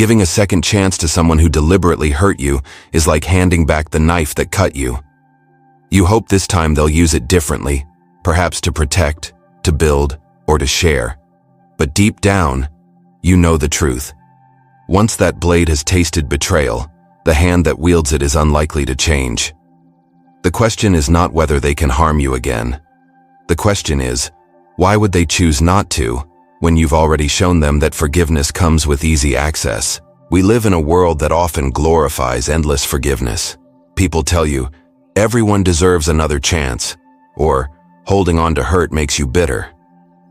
Giving a second chance to someone who deliberately hurt you is like handing back the knife that cut you. You hope this time they'll use it differently, perhaps to protect, to build, or to share. But deep down, you know the truth. Once that blade has tasted betrayal, the hand that wields it is unlikely to change. The question is not whether they can harm you again. The question is, why would they choose not to, when you've already shown them that forgiveness comes with easy access? We live in a world that often glorifies endless forgiveness. People tell you, everyone deserves another chance, or holding on to hurt makes you bitter.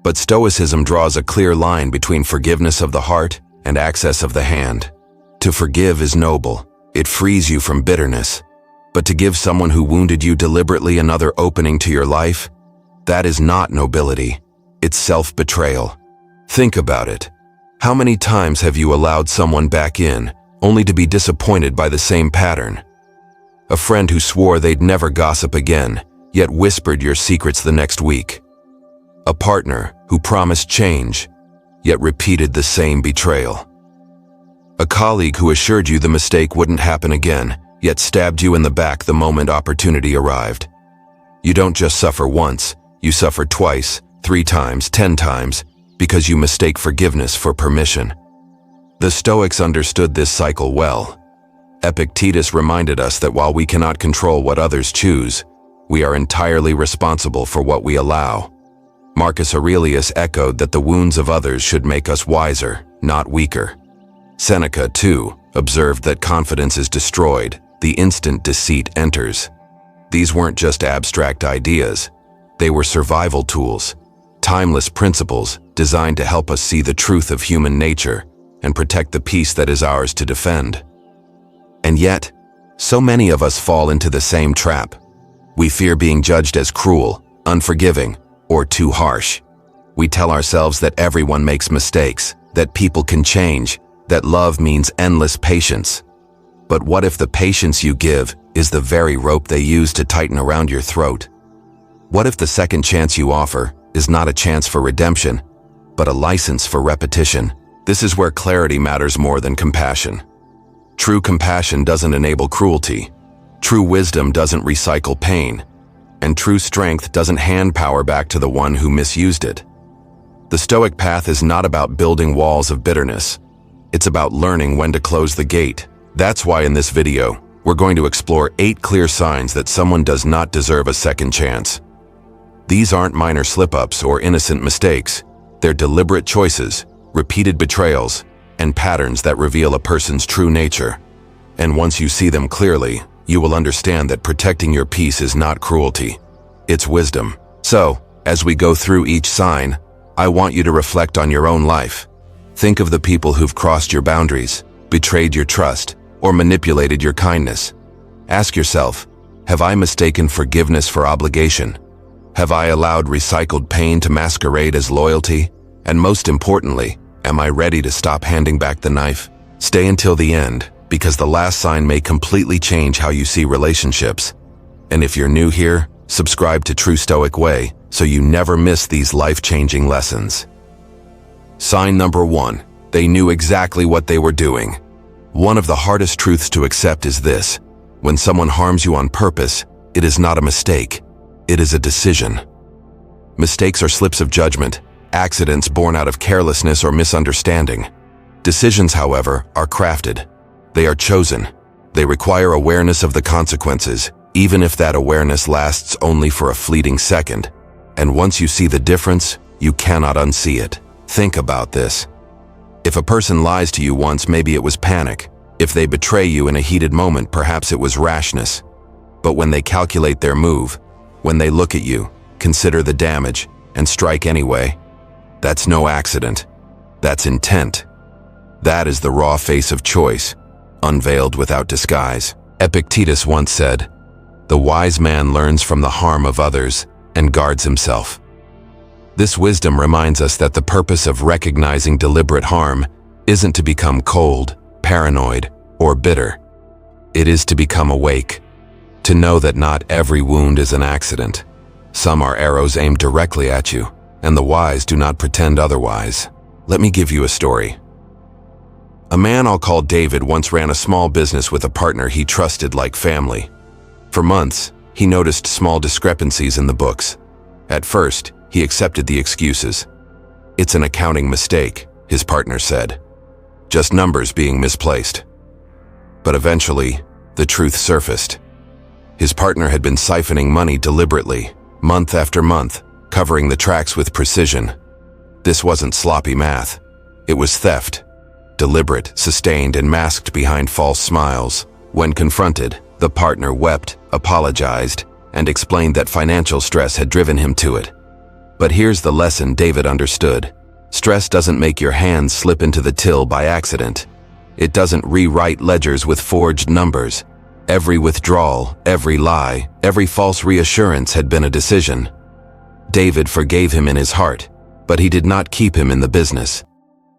But Stoicism draws a clear line between forgiveness of the heart and access of the hand. To forgive is noble. It frees you from bitterness. But to give someone who wounded you deliberately another opening to your life, that is not nobility. It's self-betrayal. Think about it. How many times have you allowed someone back in, only to be disappointed by the same pattern? A friend who swore they'd never gossip again, yet whispered your secrets the next week. A partner who promised change, yet repeated the same betrayal. A colleague who assured you the mistake wouldn't happen again, yet stabbed you in the back the moment opportunity arrived. You don't just suffer once, you suffer twice, 3 times, 10 times, because you mistake forgiveness for permission. The Stoics understood this cycle well. Epictetus reminded us that while we cannot control what others choose, we are entirely responsible for what we allow. Marcus Aurelius echoed that the wounds of others should make us wiser, not weaker. Seneca, too, observed that confidence is destroyed the instant deceit enters. These weren't just abstract ideas. They were survival tools, timeless principles designed to help us see the truth of human nature and protect the peace that is ours to defend. And yet, so many of us fall into the same trap. We fear being judged as cruel, unforgiving, or too harsh. We tell ourselves that everyone makes mistakes, that people can change, that love means endless patience. But what if the patience you give is the very rope they use to tighten around your throat? What if the second chance you offer is not a chance for redemption, but a license for repetition? This is where clarity matters more than compassion. True compassion doesn't enable cruelty. True wisdom doesn't recycle pain. And true strength doesn't hand power back to the one who misused it. The Stoic path is not about building walls of bitterness. It's about learning when to close the gate. That's why in this video, we're going to explore 8 clear signs that someone does not deserve a second chance. These aren't minor slip-ups or innocent mistakes. They're deliberate choices, repeated betrayals, and patterns that reveal a person's true nature. And once you see them clearly, you will understand that protecting your peace is not cruelty. It's wisdom. So, as we go through each sign, I want you to reflect on your own life. Think of the people who've crossed your boundaries, betrayed your trust, or manipulated your kindness. Ask yourself, have I mistaken forgiveness for obligation? Have I allowed recycled pain to masquerade as loyalty? And most importantly, am I ready to stop handing back the knife? Stay until the end, because the last sign may completely change how you see relationships. And if you're new here, subscribe to True Stoic Way so you never miss these life-changing lessons. Sign number 1. They knew exactly what they were doing. One of the hardest truths to accept is this: when someone harms you on purpose, it is not a mistake. It is a decision. Mistakes are slips of judgment, accidents born out of carelessness or misunderstanding. Decisions, however, are crafted. They are chosen. They require awareness of the consequences, even if that awareness lasts only for a fleeting second. And once you see the difference, you cannot unsee it. Think about this. If a person lies to you once, maybe it was panic. If they betray you in a heated moment, perhaps it was rashness. But when they calculate their move, when they look at you, consider the damage, and strike anyway, that's no accident. That's intent. That is the raw face of choice, unveiled without disguise. Epictetus once said, "The wise man learns from the harm of others and guards himself." This wisdom reminds us that the purpose of recognizing deliberate harm isn't to become cold, paranoid, or bitter. It is to become awake, to know that not every wound is an accident. Some are arrows aimed directly at you, and the wise do not pretend otherwise. Let me give you a story. A man I'll call David once ran a small business with a partner he trusted like family. For months, he noticed small discrepancies in the books. At first, he accepted the excuses. "It's an accounting mistake," his partner said. "Just numbers being misplaced." But eventually, the truth surfaced. His partner had been siphoning money deliberately, month after month, covering the tracks with precision. This wasn't sloppy math. It was theft. Deliberate, sustained, and masked behind false smiles. When confronted, the partner wept, apologized, and explained that financial stress had driven him to it. But here's the lesson David understood. Stress doesn't make your hands slip into the till by accident. It doesn't rewrite ledgers with forged numbers. Every withdrawal, every lie, every false reassurance had been a decision. David forgave him in his heart, but he did not keep him in the business.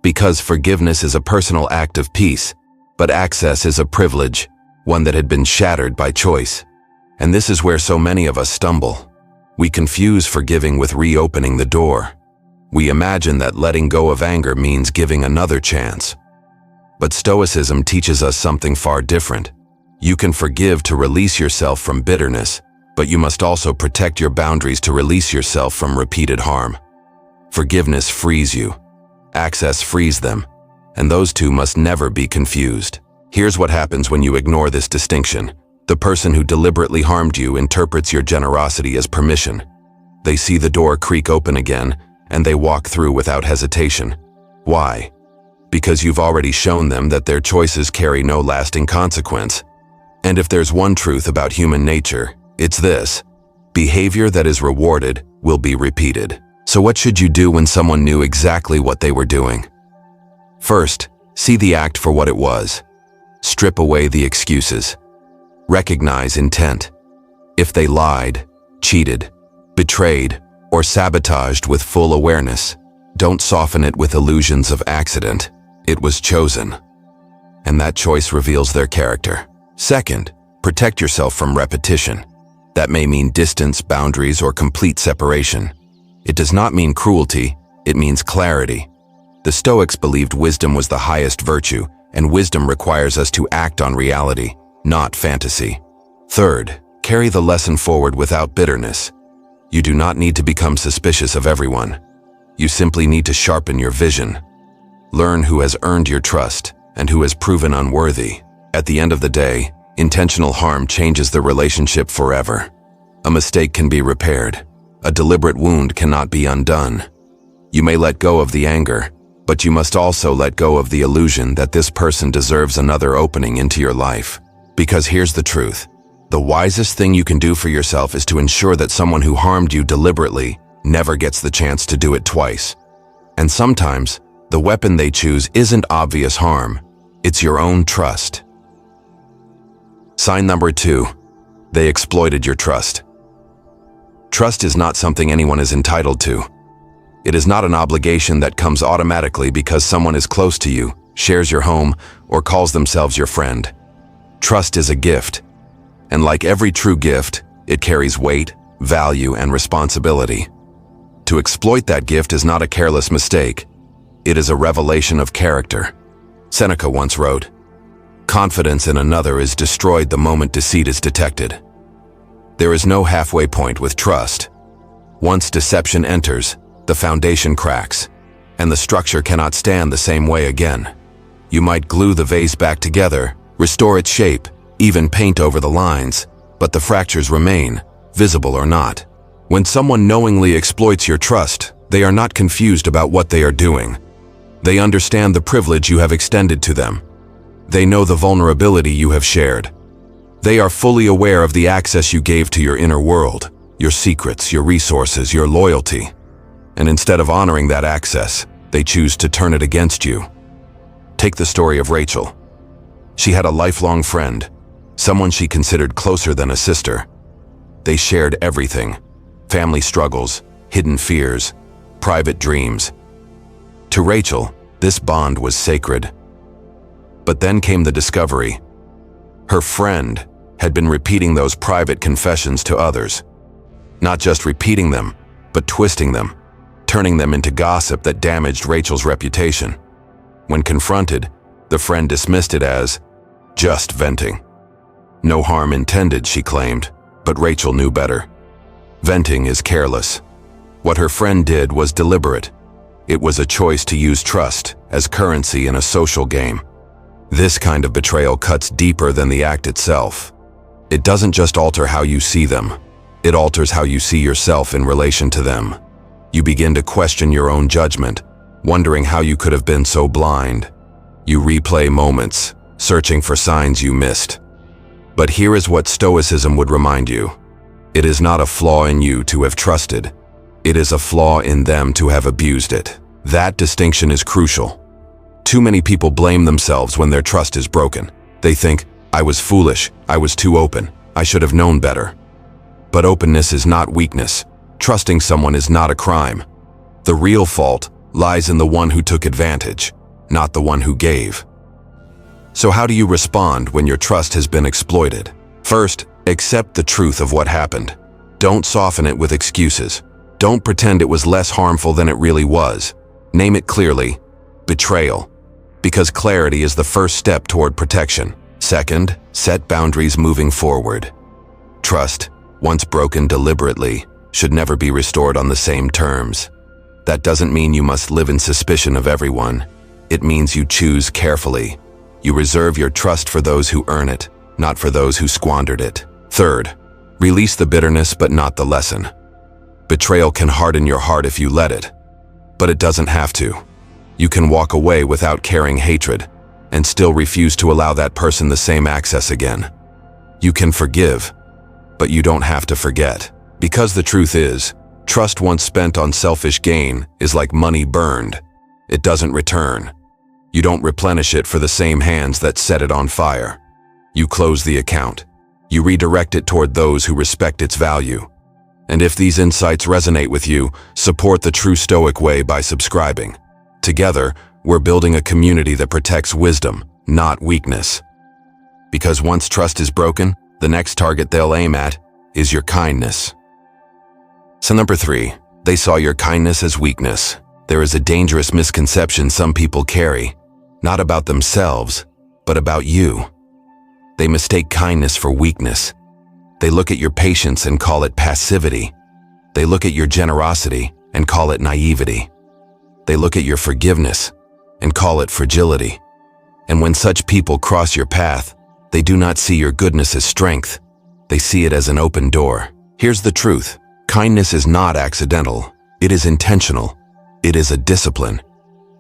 Because forgiveness is a personal act of peace, but access is a privilege, one that had been shattered by choice. And this is where so many of us stumble. We confuse forgiving with reopening the door. We imagine that letting go of anger means giving another chance. But Stoicism teaches us something far different. You can forgive to release yourself from bitterness, but you must also protect your boundaries to release yourself from repeated harm. Forgiveness frees you. Access frees them, and those two must never be confused. Here's what happens when you ignore this distinction. The person who deliberately harmed you interprets your generosity as permission. They see the door creak open again, and they walk through without hesitation. Why? Because you've already shown them that their choices carry no lasting consequence. And if there's one truth about human nature, it's this: behavior that is rewarded will be repeated. So what should you do when someone knew exactly what they were doing? First, see the act for what it was. Strip away the excuses. Recognize intent. If they lied, cheated, betrayed, or sabotaged with full awareness, don't soften it with illusions of accident. It was chosen. And that choice reveals their character. Second, protect yourself from repetition. That may mean distance, boundaries, or complete separation. It does not mean cruelty, it means clarity. The Stoics believed wisdom was the highest virtue, and wisdom requires us to act on reality, not fantasy. Third, carry the lesson forward without bitterness. You do not need to become suspicious of everyone. You simply need to sharpen your vision. Learn who has earned your trust and who has proven unworthy. At the end of the day, intentional harm changes the relationship forever. A mistake can be repaired. A deliberate wound cannot be undone. You may let go of the anger, but you must also let go of the illusion that this person deserves another opening into your life. Because here's the truth. The wisest thing you can do for yourself is to ensure that someone who harmed you deliberately never gets the chance to do it twice. And sometimes, the weapon they choose isn't obvious harm. It's your own trust. Sign number 2. They exploited your trust. Trust is not something anyone is entitled to. It is not an obligation that comes automatically because someone is close to you, shares your home, or calls themselves your friend. Trust is a gift. And like every true gift, it carries weight, value, and responsibility. To exploit that gift is not a careless mistake. It is a revelation of character. Seneca once wrote, "Confidence in another is destroyed the moment deceit is detected." There is no halfway point with trust. Once deception enters, the foundation cracks, and the structure cannot stand the same way again. You might glue the vase back together, restore its shape, even paint over the lines, but the fractures remain, visible or not. When someone knowingly exploits your trust, they are not confused about what they are doing. They understand the privilege you have extended to them. They know the vulnerability you have shared. They are fully aware of the access you gave to your inner world, your secrets, your resources, your loyalty. And instead of honoring that access, they choose to turn it against you. Take the story of Rachel. She had a lifelong friend, someone she considered closer than a sister. They shared everything: family struggles, hidden fears, private dreams. To Rachel, this bond was sacred. But then came the discovery. Her friend had been repeating those private confessions to others. Not just repeating them, but twisting them, turning them into gossip that damaged Rachel's reputation. When confronted, The friend dismissed it as just venting. No harm intended, she claimed, but Rachel knew better. Venting is careless. What her friend did was deliberate. It was a choice to use trust as currency in a social game. This kind of betrayal cuts deeper than the act itself. It doesn't just alter how you see them. It alters how you see yourself in relation to them. You begin to question your own judgment, wondering how you could have been so blind. You replay moments, searching for signs you missed. But here is what Stoicism would remind you. It is not a flaw in you to have trusted. It is a flaw in them to have abused it. That distinction is crucial. Too many people blame themselves when their trust is broken. They think, I was foolish, I was too open, I should have known better. But openness is not weakness. Trusting someone is not a crime. The real fault lies in the one who took advantage, not the one who gave. So how do you respond when your trust has been exploited? First, accept the truth of what happened. Don't soften it with excuses. Don't pretend it was less harmful than it really was. Name it clearly: betrayal. Because clarity is the first step toward protection. Second, set boundaries moving forward. Trust, once broken deliberately, should never be restored on the same terms. That doesn't mean you must live in suspicion of everyone. It means you choose carefully. You reserve your trust for those who earn it, not for those who squandered it. Third, release the bitterness but not the lesson. Betrayal can harden your heart if you let it, but it doesn't have to. You can walk away without carrying hatred and still refuse to allow that person the same access again. You can forgive, but you don't have to forget. Because the truth is, trust once spent on selfish gain is like money burned. It doesn't return. You don't replenish it for the same hands that set it on fire. You close the account. You redirect it toward those who respect its value. And if these insights resonate with you, support the True Stoic Way by subscribing. Together, we're building a community that protects wisdom, not weakness. Because once trust is broken, the next target they'll aim at is your kindness. So number 3, they saw your kindness as weakness. There is a dangerous misconception some people carry, not about themselves, but about you. They mistake kindness for weakness. They look at your patience and call it passivity. They look at your generosity and call it naivety. They look at your forgiveness and call it fragility. And when such people cross your path, they do not see your goodness as strength. They see it as an open door. Here's the truth. Kindness is not accidental. It is intentional. It is a discipline.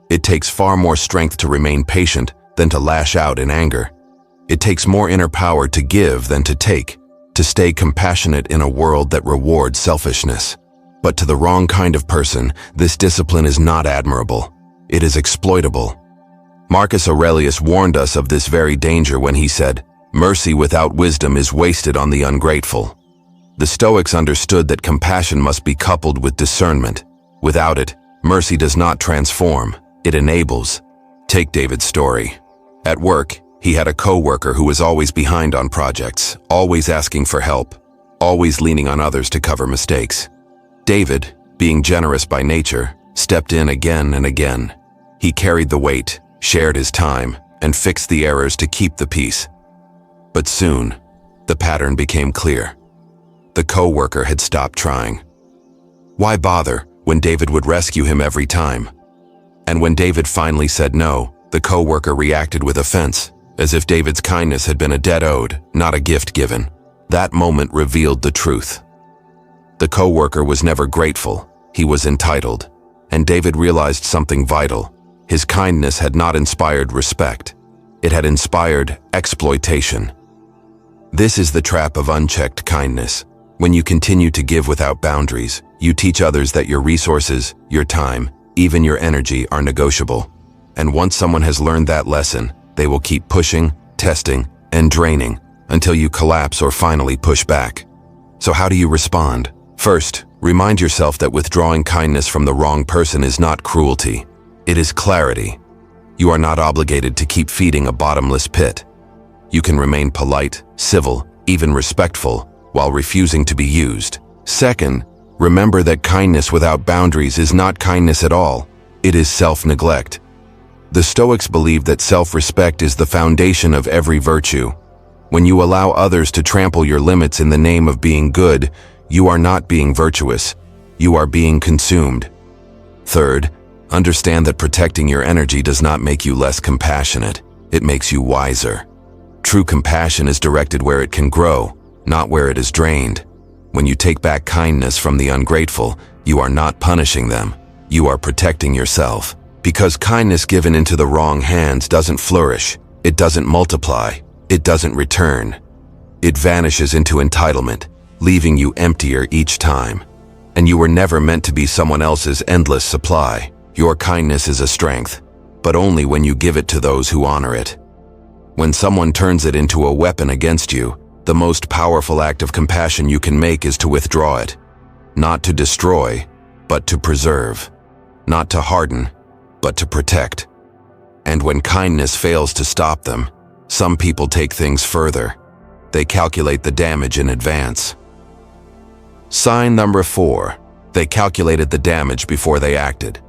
It takes far more strength to remain patient than to lash out in anger. It takes more inner power to give than to take, to stay compassionate in a world that rewards selfishness. But to the wrong kind of person, this discipline is not admirable. It is exploitable. Marcus Aurelius warned us of this very danger when he said, "Mercy without wisdom is wasted on the ungrateful." The Stoics understood that compassion must be coupled with discernment. Without it, mercy does not transform, it enables. Take David's story. At work, he had a co-worker who was always behind on projects, always asking for help, always leaning on others to cover mistakes. David, being generous by nature, stepped in again and again. He carried the weight, shared his time, and fixed the errors to keep the peace. But soon, the pattern became clear. The co-worker had stopped trying. Why bother when David would rescue him every time? And when David finally said no, the co-worker reacted with offense, as if David's kindness had been a debt owed, not a gift given. That moment revealed the truth. The co-worker was never grateful, he was entitled. And David realized something vital. His kindness had not inspired respect. It had inspired exploitation. This is the trap of unchecked kindness. When you continue to give without boundaries, you teach others that your resources, your time, even your energy are negotiable. And once someone has learned that lesson, they will keep pushing, testing, and draining until you collapse or finally push back. So how do you respond? First, remind yourself that withdrawing kindness from the wrong person is not cruelty. It is clarity. You are not obligated to keep feeding a bottomless pit. You can remain polite, civil, even respectful, while refusing to be used. Second, remember that kindness without boundaries is not kindness at all. It is self-neglect. The Stoics believed that self-respect is the foundation of every virtue. When you allow others to trample your limits in the name of being good, you are not being virtuous. You are being consumed. Third, understand that protecting your energy does not make you less compassionate. It makes you wiser. True compassion is directed where it can grow, not where it is drained. When you take back kindness from the ungrateful, you are not punishing them. You are protecting yourself. Because kindness given into the wrong hands doesn't flourish. It doesn't multiply. It doesn't return. It vanishes into entitlement, leaving you emptier each time. And you were never meant to be someone else's endless supply. Your kindness is a strength, but only when you give it to those who honor it. When someone turns it into a weapon against you, the most powerful act of compassion you can make is to withdraw it. Not to destroy, but to preserve. Not to harden, but to protect. And when kindness fails to stop them, some people take things further. They calculate the damage in advance. Sign number 4. They calculated the damage before they acted.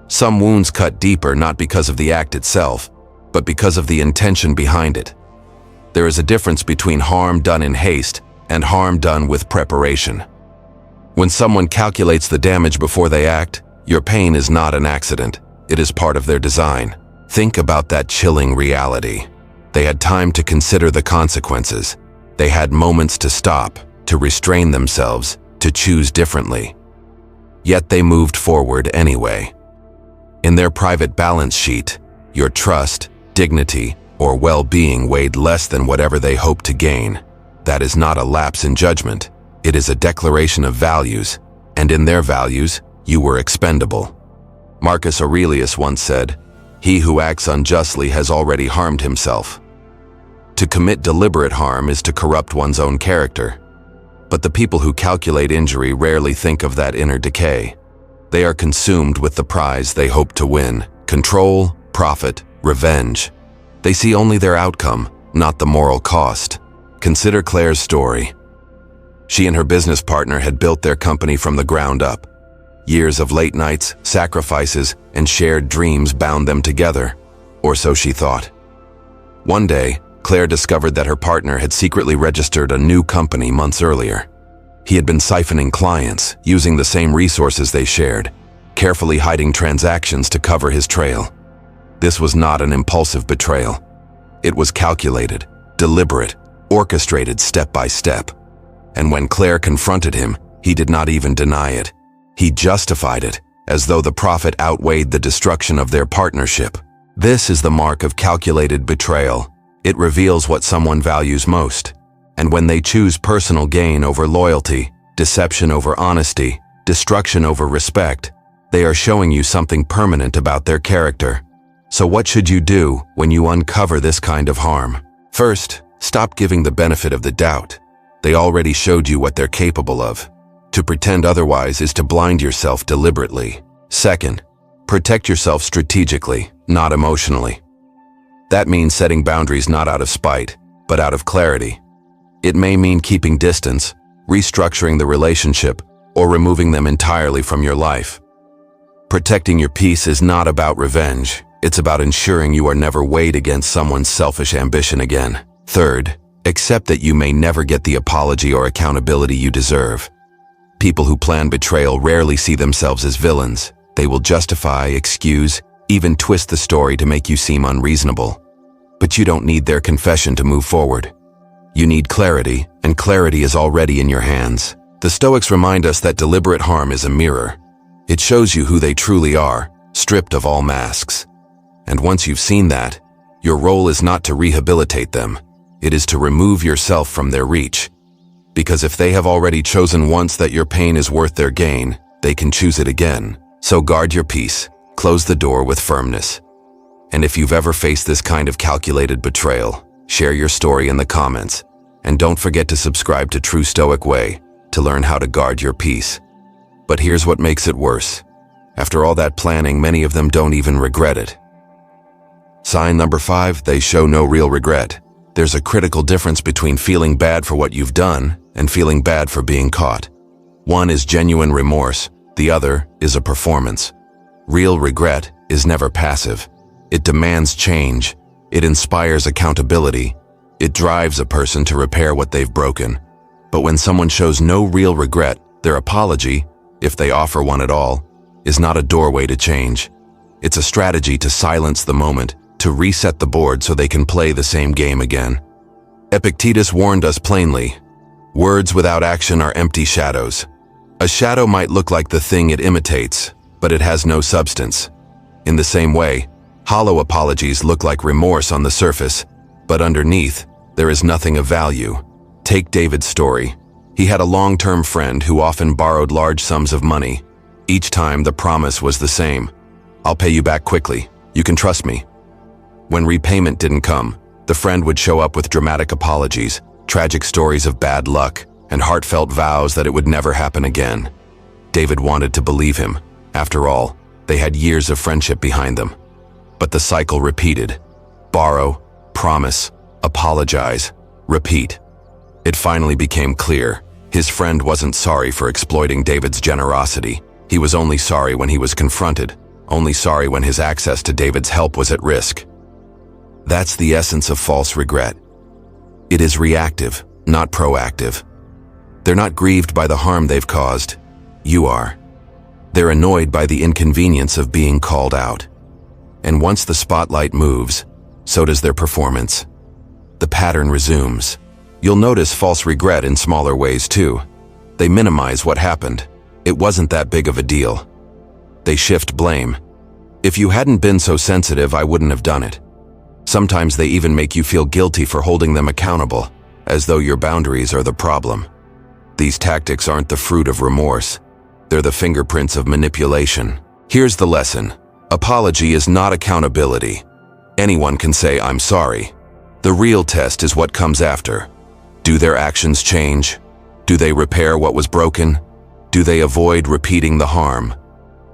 Some wounds cut deeper not because of the act itself, but because of the intention behind it. There is a difference between harm done in haste and harm done with preparation. When someone calculates the damage before they act, your pain is not an accident. It is part of their design. Think about that chilling reality. They had time to consider the consequences. They had moments to stop, to restrain themselves, to choose differently. Yet they moved forward anyway. In their private balance sheet, your trust, dignity, or well-being weighed less than whatever they hoped to gain. That is not a lapse in judgment. It is a declaration of values, and in their values, you were expendable. Marcus Aurelius once said, "He who acts unjustly has already harmed himself." To commit deliberate harm is to corrupt one's own character. But the people who calculate injury rarely think of that inner decay. They are consumed with the prize they hope to win: control, profit, revenge. They see only their outcome, not the moral cost. Consider Claire's story. She and her business partner had built their company from the ground up. Years of late nights, sacrifices, and shared dreams bound them together, or so she thought. One day, Claire discovered that her partner had secretly registered a new company months earlier. He had been siphoning clients, using the same resources they shared, carefully hiding transactions to cover his trail. This was not an impulsive betrayal. It was calculated, deliberate, orchestrated step by step. And when Claire confronted him, he did not even deny it. He justified it, as though the profit outweighed the destruction of their partnership. This is the mark of calculated betrayal. It reveals what someone values most. And when they choose personal gain over loyalty, deception over honesty, destruction over respect, they are showing you something permanent about their character. So what should you do when you uncover this kind of harm? First, stop giving the benefit of the doubt. They already showed you what they're capable of. To pretend otherwise is to blind yourself deliberately. Second, protect yourself strategically, not emotionally. That means setting boundaries not out of spite, but out of clarity. It may mean keeping distance, restructuring the relationship, or removing them entirely from your life. Protecting your peace is not about revenge. It's about ensuring you are never weighed against someone's selfish ambition again. Third, accept that you may never get the apology or accountability you deserve. People who plan betrayal rarely see themselves as villains. They will justify, excuse, even twist the story to make you seem unreasonable. But you don't need their confession to move forward. You need clarity, and clarity is already in your hands. The Stoics remind us that deliberate harm is a mirror. It shows you who they truly are, stripped of all masks. And once you've seen that, your role is not to rehabilitate them. It is to remove yourself from their reach. Because if they have already chosen once that your pain is worth their gain, they can choose it again. So guard your peace. Close the door with firmness. And if you've ever faced this kind of calculated betrayal, share your story in the comments. And don't forget to subscribe to True Stoic Way to learn how to guard your peace. But here's what makes it worse. After all that planning, many of them don't even regret it. Sign number 5, they show no real regret. There's a critical difference between feeling bad for what you've done and feeling bad for being caught. One is genuine remorse, the other is a performance. Real regret is never passive. It demands change. It inspires accountability. It drives a person to repair what they've broken. But when someone shows no real regret, their apology, if they offer one at all, is not a doorway to change. It's a strategy to silence the moment, to reset the board so they can play the same game again. Epictetus warned us plainly, words without action are empty shadows. A shadow might look like the thing it imitates, but it has no substance. In the same way, hollow apologies look like remorse on the surface, but underneath, there is nothing of value. Take David's story. He had a long-term friend who often borrowed large sums of money. Each time the promise was the same. I'll pay you back quickly. You can trust me. When repayment didn't come, the friend would show up with dramatic apologies, tragic stories of bad luck, and heartfelt vows that it would never happen again. David wanted to believe him. After all, they had years of friendship behind them. But the cycle repeated. Borrow, promise, apologize, repeat. It finally became clear. His friend wasn't sorry for exploiting David's generosity. He was only sorry when he was confronted, only sorry when his access to David's help was at risk. That's the essence of false regret. It is reactive, not proactive. They're not grieved by the harm they've caused. You are. They're annoyed by the inconvenience of being called out. And once the spotlight moves, so does their performance. The pattern resumes. You'll notice false regret in smaller ways too. They minimize what happened. It wasn't that big of a deal. They shift blame. If you hadn't been so sensitive, I wouldn't have done it. Sometimes they even make you feel guilty for holding them accountable, as though your boundaries are the problem. These tactics aren't the fruit of remorse. They're the fingerprints of manipulation. Here's the lesson. Apology is not accountability. Anyone can say, I'm sorry. The real test is what comes after. Do their actions change? Do they repair what was broken? Do they avoid repeating the harm?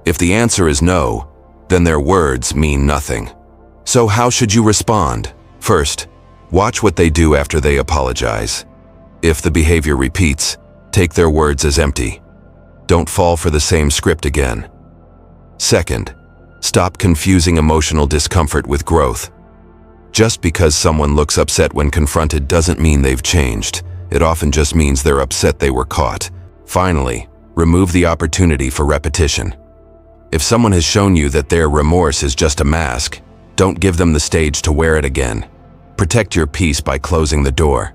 If the answer is no, then their words mean nothing. So how should you respond? First, watch what they do after they apologize. If the behavior repeats, take their words as empty. Don't fall for the same script again. Second, stop confusing emotional discomfort with growth. Just because someone looks upset when confronted doesn't mean they've changed. It often just means they're upset they were caught. Finally, remove the opportunity for repetition. If someone has shown you that their remorse is just a mask, don't give them the stage to wear it again. Protect your peace by closing the door.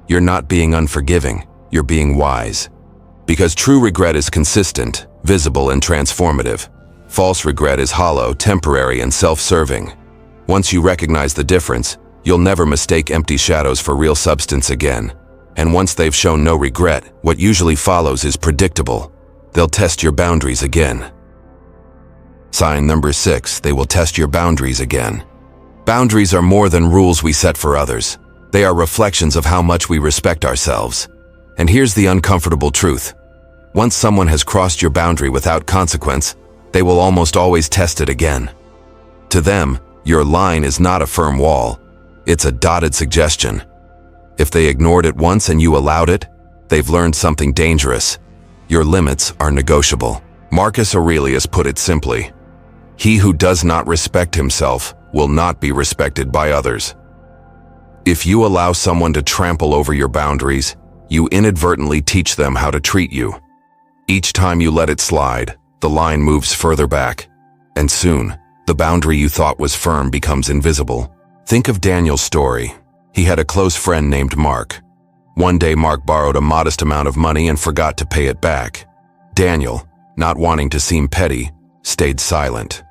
You're not being unforgiving, you're being wise. Because true regret is consistent, visible, and transformative. False regret is hollow, temporary, and self-serving. Once you recognize the difference, you'll never mistake empty shadows for real substance again. And once they've shown no regret, what usually follows is predictable. They'll test your boundaries again. Sign number 6, they will test your boundaries again. Boundaries are more than rules we set for others. They are reflections of how much we respect ourselves. And here's the uncomfortable truth. Once someone has crossed your boundary without consequence, they will almost always test it again. To them, your line is not a firm wall. It's a dotted suggestion. If they ignored it once and you allowed it, they've learned something dangerous. Your limits are negotiable. Marcus Aurelius put it simply, he who does not respect himself will not be respected by others. If you allow someone to trample over your boundaries, you inadvertently teach them how to treat you. Each time you let it slide, the line moves further back, and soon, the boundary you thought was firm becomes invisible. Think of Daniel's story. He had a close friend named Mark. One day, Mark borrowed a modest amount of money and forgot to pay it back. Daniel, not wanting to seem petty, stayed silent.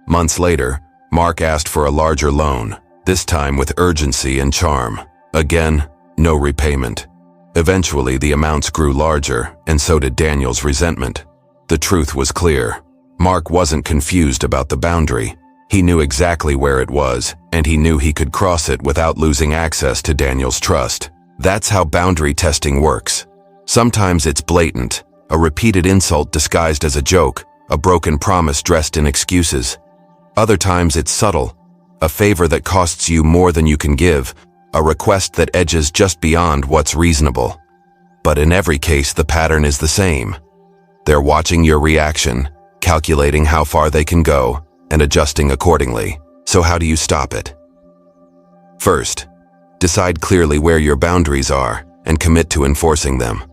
Months later, Mark asked for a larger loan, this time with urgency and charm. Again, no repayment. Eventually, the amounts grew larger, and so did Daniel's resentment. The truth was clear. Mark wasn't confused about the boundary. He knew exactly where it was, and he knew he could cross it without losing access to Daniel's trust. That's how boundary testing works. Sometimes it's blatant, a repeated insult disguised as a joke, a broken promise dressed in excuses. Other times it's subtle, a favor that costs you more than you can give, a request that edges just beyond what's reasonable. But in every case, the pattern is the same. They're watching your reaction, calculating how far they can go, and adjusting accordingly. So how do you stop it? First, decide clearly where your boundaries are and commit to enforcing them.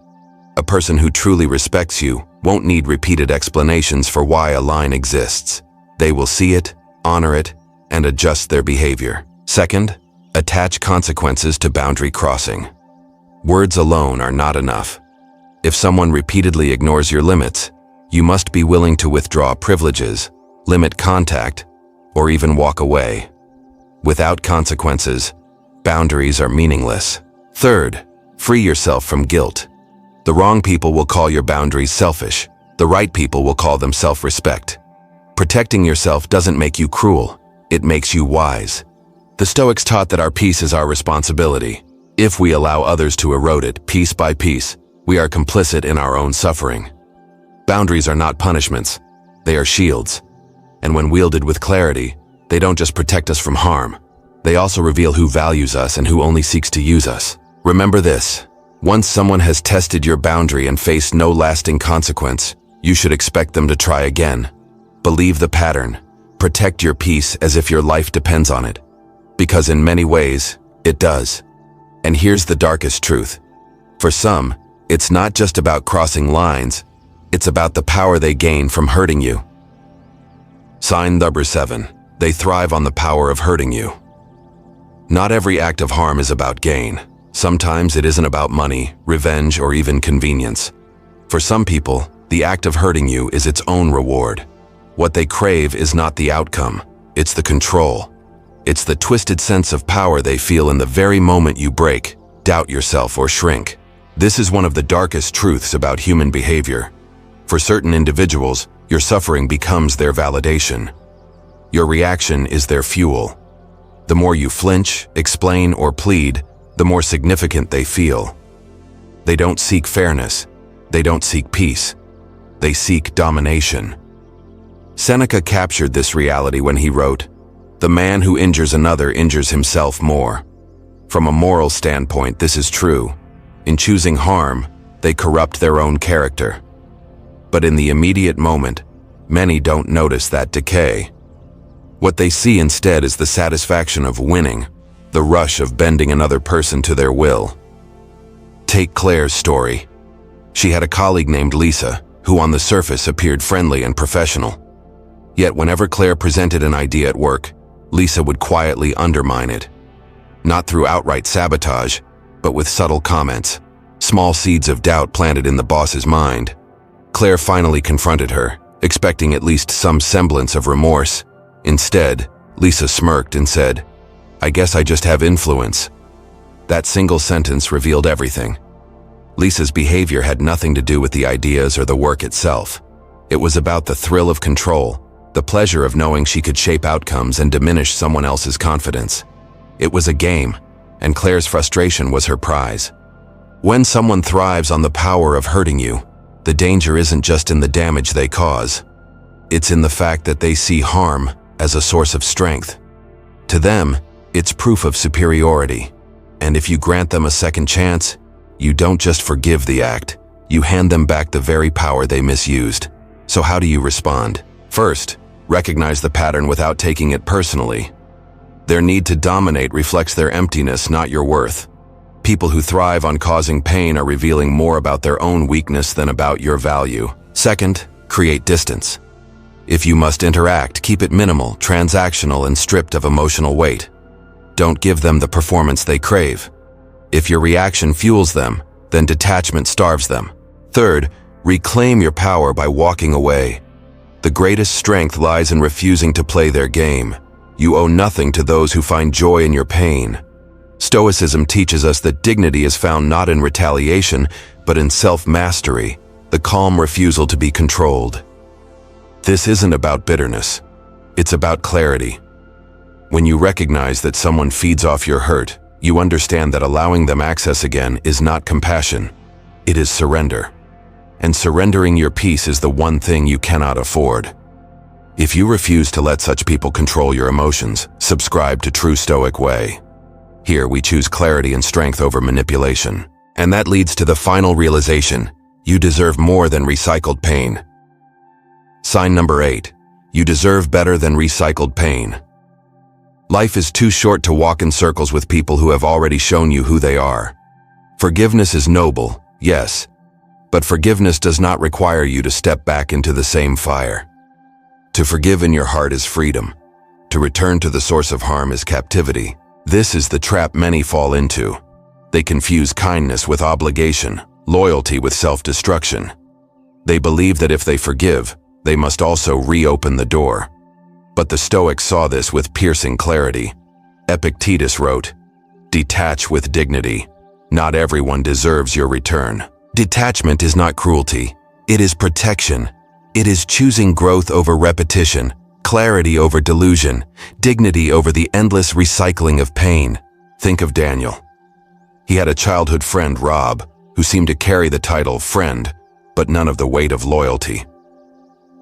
A person who truly respects you won't need repeated explanations for why a line exists. They will see it, honor it, and adjust their behavior. Second, attach consequences to boundary crossing. Words alone are not enough. If someone repeatedly ignores your limits, you must be willing to withdraw privileges, limit contact, or even walk away. Without consequences, boundaries are meaningless. Third, free yourself from guilt. The wrong people will call your boundaries selfish. The right people will call them self-respect. Protecting yourself doesn't make you cruel. It makes you wise. The Stoics taught that our peace is our responsibility. If we allow others to erode it piece by piece, we are complicit in our own suffering. Boundaries are not punishments. They are shields. And when wielded with clarity, they don't just protect us from harm. They also reveal who values us and who only seeks to use us. Remember this: once someone has tested your boundary and faced no lasting consequence, you should expect them to try again. Believe the pattern. Protect your peace as if your life depends on it. Because in many ways, it does. And here's the darkest truth. For some, it's not just about crossing lines, it's about the power they gain from hurting you. Sign number 7. They thrive on the power of hurting you. Not every act of harm is about gain. Sometimes it isn't about money, revenge, or even convenience. For some people, the act of hurting you is its own reward. What they crave is not the outcome, it's the control. It's the twisted sense of power they feel in the very moment you break, doubt yourself, or shrink. This is one of the darkest truths about human behavior. For certain individuals, your suffering becomes their validation. Your reaction is their fuel. The more you flinch, explain, or plead, the more significant they feel. They don't seek fairness. They don't seek peace. They seek domination. Seneca captured this reality when he wrote, "The man who injures another injures himself more." From a moral standpoint, this is true. In choosing harm, they corrupt their own character. But in the immediate moment, many don't notice that decay. What they see instead is the satisfaction of winning, the rush of bending another person to their will. Take Claire's story. She had a colleague named Lisa, who on the surface appeared friendly and professional. Yet whenever Claire presented an idea at work, Lisa would quietly undermine it. Not through outright sabotage, but with subtle comments, small seeds of doubt planted in the boss's mind. Claire finally confronted her, expecting at least some semblance of remorse. Instead, Lisa smirked and said, "I guess I just have influence." That single sentence revealed everything. Lisa's behavior had nothing to do with the ideas or the work itself. It was about the thrill of control, the pleasure of knowing she could shape outcomes and diminish someone else's confidence. It was a game, and Claire's frustration was her prize. When someone thrives on the power of hurting you, the danger isn't just in the damage they cause. It's in the fact that they see harm as a source of strength. To them, it's proof of superiority. And if you grant them a second chance, you don't just forgive the act, you hand them back the very power they misused. So how do you respond? First, recognize the pattern without taking it personally. Their need to dominate reflects their emptiness, not your worth. People who thrive on causing pain are revealing more about their own weakness than about your value. Second, create distance. If you must interact, keep it minimal, transactional, and stripped of emotional weight. Don't give them the performance they crave. If your reaction fuels them, then detachment starves them. Third, reclaim your power by walking away. The greatest strength lies in refusing to play their game. You owe nothing to those who find joy in your pain. Stoicism teaches us that dignity is found not in retaliation, but in self-mastery, the calm refusal to be controlled. This isn't about bitterness. It's about clarity. When you recognize that someone feeds off your hurt, you understand that allowing them access again is not compassion. It is surrender. And surrendering your peace is the one thing you cannot afford. If you refuse to let such people control your emotions, subscribe to True Stoic Way. Here we choose clarity and strength over manipulation. And that leads to the final realization: you deserve more than recycled pain. Sign number 8. You deserve better than recycled pain. Life is too short to walk in circles with people who have already shown you who they are. Forgiveness is noble, yes, but forgiveness does not require you to step back into the same fire. To forgive in your heart is freedom. To return to the source of harm is captivity. This is the trap many fall into. They confuse kindness with obligation, loyalty with self-destruction. They believe that if they forgive, they must also reopen the door. But the Stoics saw this with piercing clarity. Epictetus wrote, "Detach with dignity. Not everyone deserves your return." Detachment is not cruelty. It is protection. It is choosing growth over repetition, clarity over delusion, dignity over the endless recycling of pain. Think of Daniel. He had a childhood friend, Rob, who seemed to carry the title friend, but none of the weight of loyalty.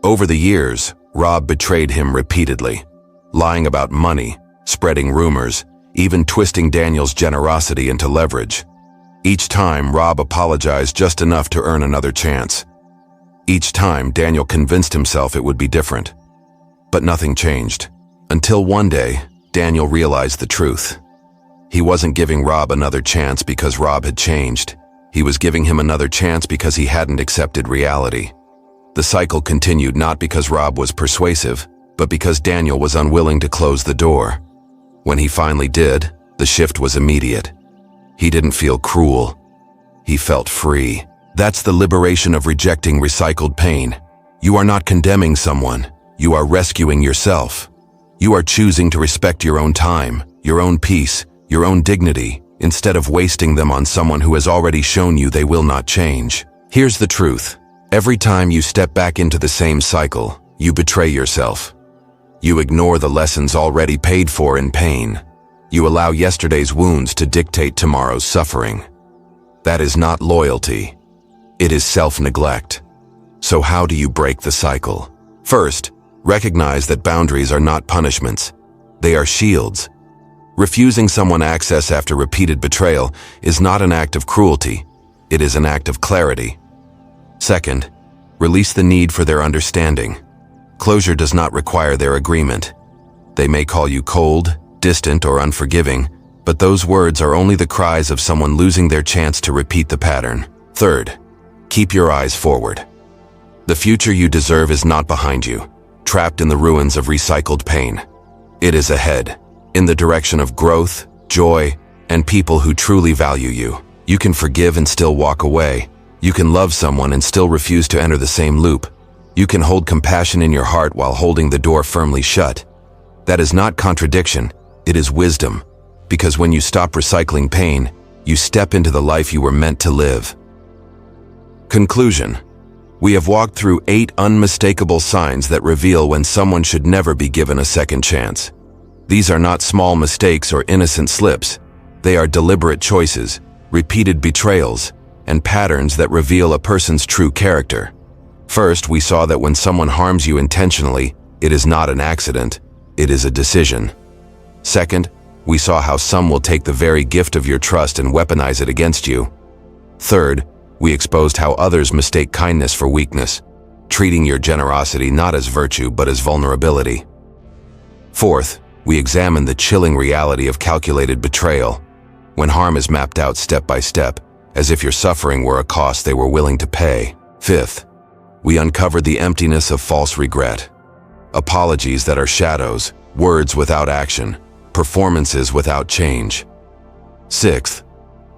Over the years, Rob betrayed him repeatedly, lying about money, spreading rumors, even twisting Daniel's generosity into leverage. Each time, Rob apologized just enough to earn another chance. Each time, Daniel convinced himself it would be different. But nothing changed. Until one day, Daniel realized the truth. He wasn't giving Rob another chance because Rob had changed. He was giving him another chance because he hadn't accepted reality. The cycle continued not because Rob was persuasive, but because Daniel was unwilling to close the door. When he finally did, the shift was immediate. He didn't feel cruel. He felt free. That's the liberation of rejecting recycled pain. You are not condemning someone. You are rescuing yourself. You are choosing to respect your own time, your own peace, your own dignity, instead of wasting them on someone who has already shown you they will not change. Here's the truth. Every time you step back into the same cycle, you betray yourself. You ignore the lessons already paid for in pain. You allow yesterday's wounds to dictate tomorrow's suffering. That is not loyalty. It is self-neglect. So how do you break the cycle? First, recognize that boundaries are not punishments. They are shields. Refusing someone access after repeated betrayal is not an act of cruelty. It is an act of clarity. Second, release the need for their understanding. Closure does not require their agreement. They may call you cold, distant, or unforgiving, but those words are only the cries of someone losing their chance to repeat the pattern. Third, keep your eyes forward. The future you deserve is not behind you, trapped in the ruins of recycled pain. It is ahead, in the direction of growth, joy, and people who truly value you. You can forgive and still walk away. You can love someone and still refuse to enter the same loop. You can hold compassion in your heart while holding the door firmly shut. That is not contradiction, it is wisdom. Because when you stop recycling pain, you step into the life you were meant to live. Conclusion. We have walked through 8 unmistakable signs that reveal when someone should never be given a second chance. These are not small mistakes or innocent slips. They are deliberate choices, repeated betrayals, and patterns that reveal a person's true character. First, we saw that when someone harms you intentionally, it is not an accident, it is a decision. Second, we saw how some will take the very gift of your trust and weaponize it against you. Third, we exposed how others mistake kindness for weakness, treating your generosity not as virtue but as vulnerability. Fourth, we examined the chilling reality of calculated betrayal, when harm is mapped out step by step, as if your suffering were a cost they were willing to pay. Fifth, we uncovered the emptiness of false regret, apologies that are shadows, words without action, performances without change. Sixth,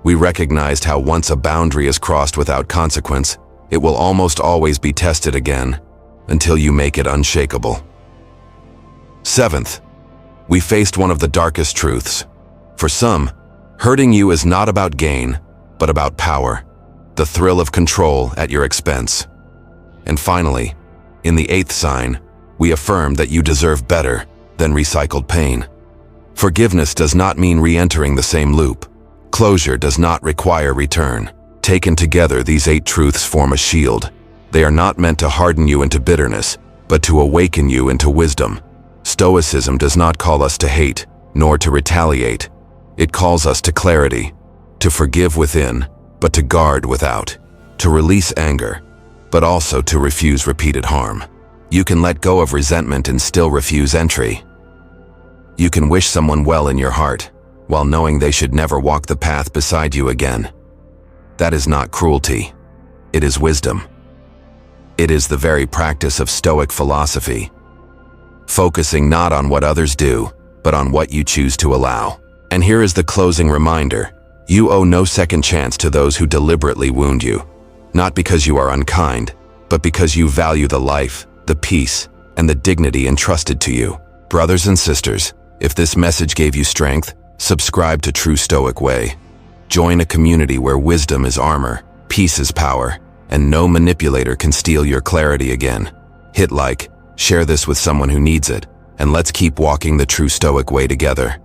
we recognized how once a boundary is crossed without consequence, it will almost always be tested again, until you make it unshakable. Seventh, we faced one of the darkest truths. For some, hurting you is not about gain, but about power, the thrill of control at your expense. And finally, in the 8th sign, we affirmed that you deserve better than recycled pain. Forgiveness does not mean re-entering the same loop. Closure does not require return. Taken together, these 8 truths form a shield. They are not meant to harden you into bitterness, but to awaken you into wisdom. Stoicism does not call us to hate, nor to retaliate. It calls us to clarity, to forgive within, but to guard without, to release anger, but also to refuse repeated harm. You can let go of resentment and still refuse entry. You can wish someone well in your heart, while knowing they should never walk the path beside you again. That is not cruelty. It is wisdom. It is the very practice of Stoic philosophy, focusing not on what others do, but on what you choose to allow. And here is the closing reminder. You owe no second chance to those who deliberately wound you, not because you are unkind, but because you value the life, the peace, and the dignity entrusted to you. Brothers and sisters, if this message gave you strength, subscribe to True Stoic Way. Join a community where wisdom is armor, peace is power, and no manipulator can steal your clarity again. Hit like, share this with someone who needs it, and let's keep walking the True Stoic Way together.